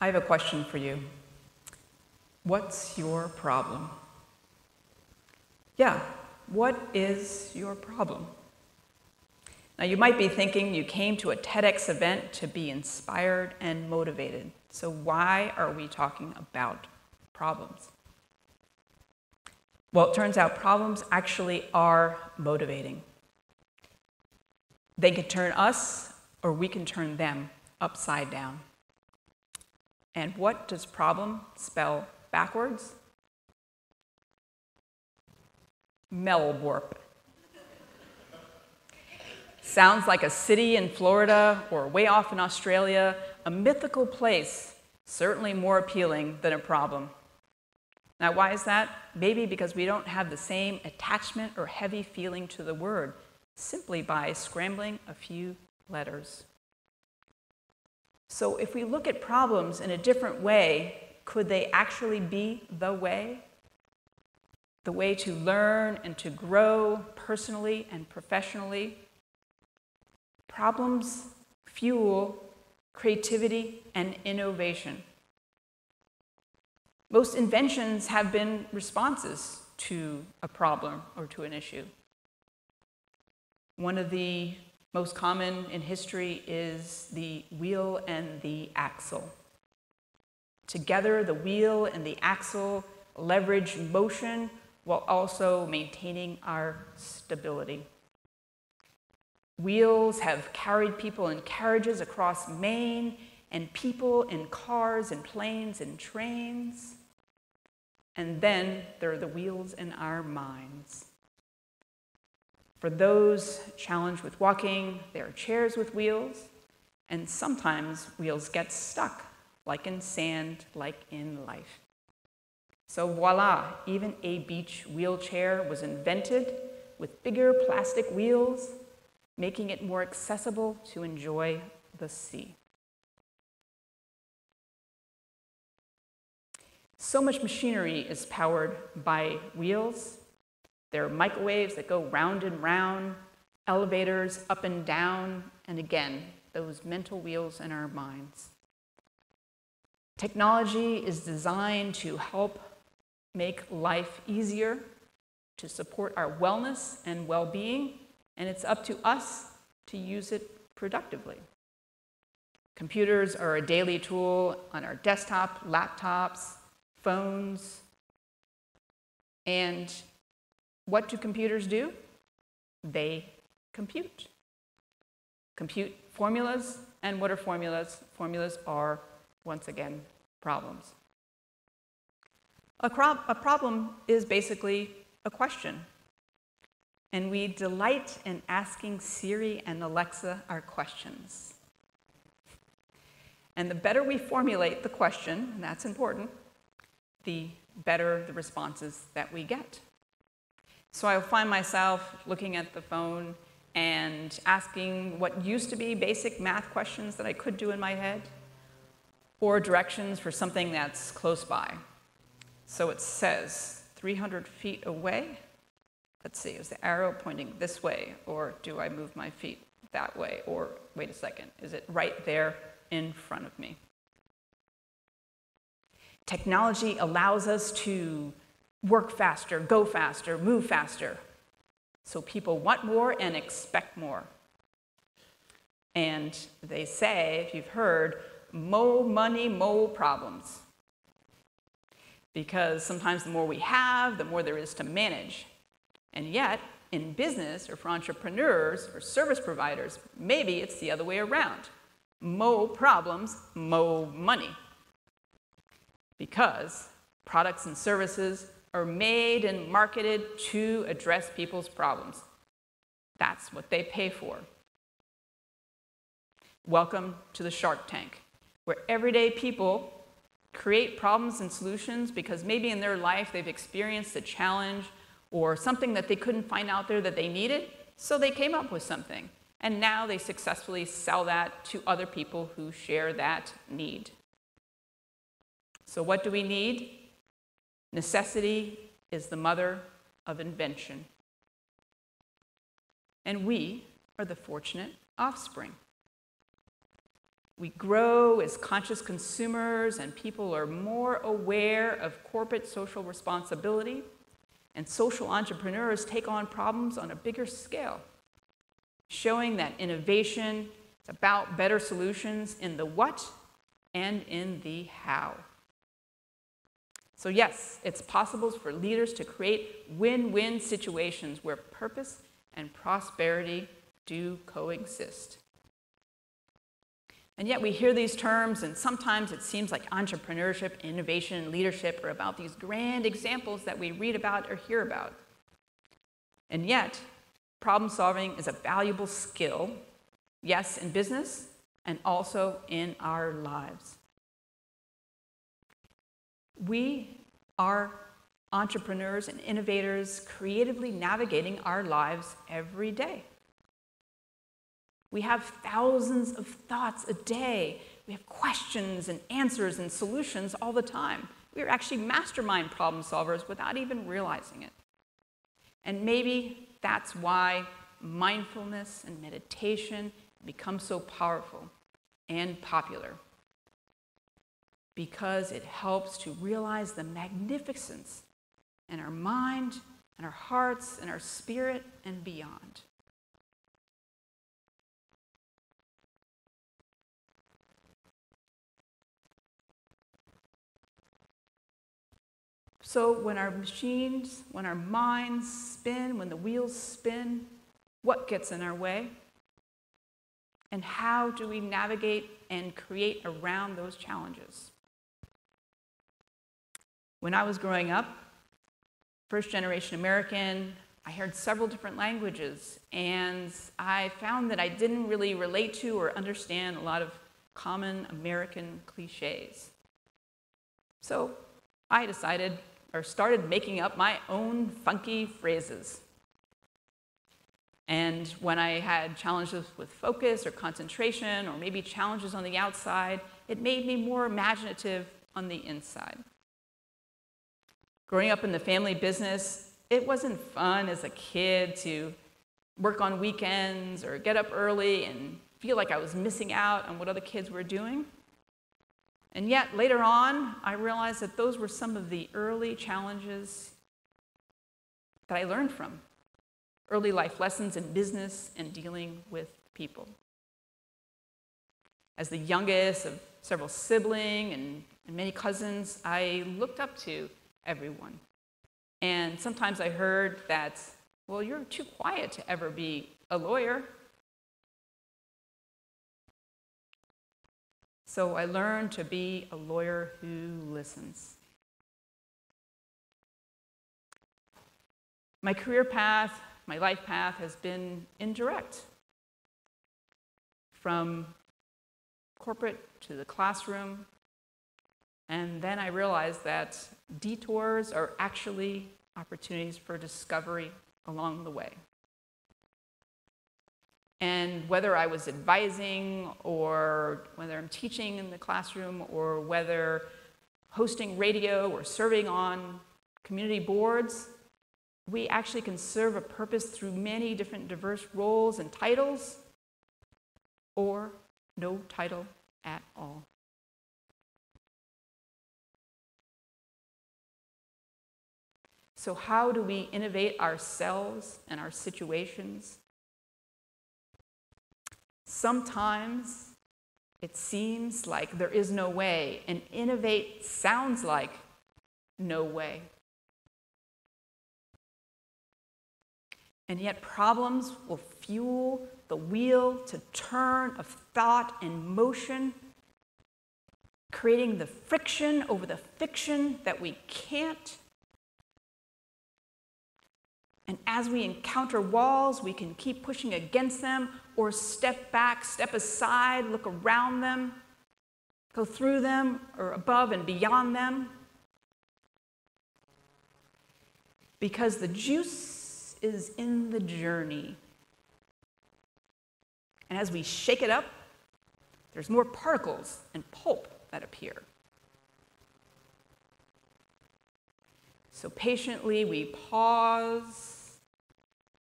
I have a question for you. What's your problem? Yeah, what is your problem? Now, you might be thinking you came to a TEDx event to be inspired and motivated. So why are we talking about problems? Well, it turns out problems actually are motivating. They can turn us, or we can turn them, upside down. And what does problem spell backwards? Melwarp. Sounds like a city in Florida or way off in Australia, a mythical place, certainly more appealing than a problem. Now, why is that? Maybe because we don't have the same attachment or heavy feeling to the word, simply by scrambling a few letters. So if we look at problems in a different way, could they actually be the way? The way to learn and to grow personally and professionally? Problems fuel creativity and innovation. Most inventions have been responses to a problem or to an issue. One of the most common in history is the wheel and the axle. Together, the wheel and the axle leverage motion while also maintaining our stability. Wheels have carried people in carriages across Maine, and people in cars and planes and trains. And then there are the wheels in our minds. For those challenged with walking, there are chairs with wheels, and sometimes wheels get stuck, like in sand, like in life. So voila, even a beach wheelchair was invented with bigger plastic wheels, making it more accessible to enjoy the sea. So much machinery is powered by wheels. There are microwaves that go round and round, elevators up and down, and again, those mental wheels in our minds. Technology is designed to help make life easier, to support our wellness and well-being, and it's up to us to use it productively. Computers are a daily tool on our desktop, laptops, phones, and what do computers do? They compute. Compute formulas, and what are formulas? Formulas are, once again, problems. A problem is basically a question. And we delight in asking Siri and Alexa our questions. And the better we formulate the question, and that's important, the better the responses that we get. So I'll find myself looking at the phone and asking what used to be basic math questions that I could do in my head, or directions for something that's close by. So it says 300 feet away. Let's see, is the arrow pointing this way, or do I move my feet that way? Or wait a second, is it right there in front of me? Technology allows us to work faster, go faster, move faster. So people want more and expect more. And they say, if you've heard, mo money, mo problems. Because sometimes the more we have, the more there is to manage. And yet, in business or for entrepreneurs or service providers, maybe it's the other way around. Mo problems, mo money. Because products and services are made and marketed to address people's problems. That's what they pay for. Welcome to the Shark Tank, where everyday people create problems and solutions because maybe in their life they've experienced a challenge or something that they couldn't find out there that they needed, so they came up with something. And now they successfully sell that to other people who share that need. So what do we need? Necessity is the mother of invention. And we are the fortunate offspring. We grow as conscious consumers, and people are more aware of corporate social responsibility, and social entrepreneurs take on problems on a bigger scale, showing that innovation is about better solutions in the what and in the how. So yes, it's possible for leaders to create win-win situations where purpose and prosperity do coexist. And yet we hear these terms, and sometimes it seems like entrepreneurship, innovation, and leadership are about these grand examples that we read about or hear about. And yet, problem solving is a valuable skill, yes, in business, and also in our lives. We are entrepreneurs and innovators creatively navigating our lives every day. We have thousands of thoughts a day. We have questions and answers and solutions all the time. We are actually mastermind problem solvers without even realizing it. And maybe that's why mindfulness and meditation become so powerful and popular, because it helps to realize the magnificence in our mind and our hearts and our spirit and beyond. So when our machines, when our minds spin, when the wheels spin, what gets in our way? And how do we navigate and create around those challenges? When I was growing up, first-generation American, I heard several different languages, and I found that I didn't really relate to or understand a lot of common American cliches. So I decided, or started making up my own funky phrases. And when I had challenges with focus or concentration, or maybe challenges on the outside, it made me more imaginative on the inside. Growing up in the family business, it wasn't fun as a kid to work on weekends or get up early and feel like I was missing out on what other kids were doing. And yet, later on, I realized that those were some of the early challenges that I learned from. Early life lessons in business and dealing with people. As the youngest of several siblings and many cousins, I looked up to everyone. And sometimes I heard that, well, you're too quiet to ever be a lawyer. So I learned to be a lawyer who listens. My career path, my life path has been indirect. From corporate to the classroom. And then I realized that detours are actually opportunities for discovery along the way. And whether I was advising, or whether I'm teaching in the classroom, or whether hosting radio or serving on community boards, we actually can serve a purpose through many different diverse roles and titles, or no title at all. So how do we innovate ourselves and our situations? Sometimes it seems like there is no way, and innovate sounds like no way. And yet problems will fuel the wheel to turn of thought and motion, creating the friction over the fiction that we can't. And as we encounter walls, we can keep pushing against them, or step back, step aside, look around them, go through them, or above and beyond them. Because the juice is in the journey. And as we shake it up, there's more particles and pulp that appear. So patiently we pause,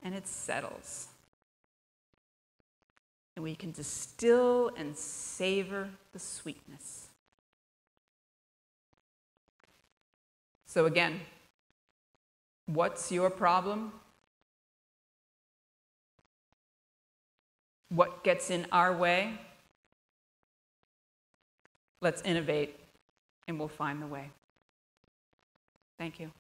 and it settles. and we can distill and savor the sweetness. So again, what's your problem? What gets in our way? Let's innovate, and we'll find the way. Thank you.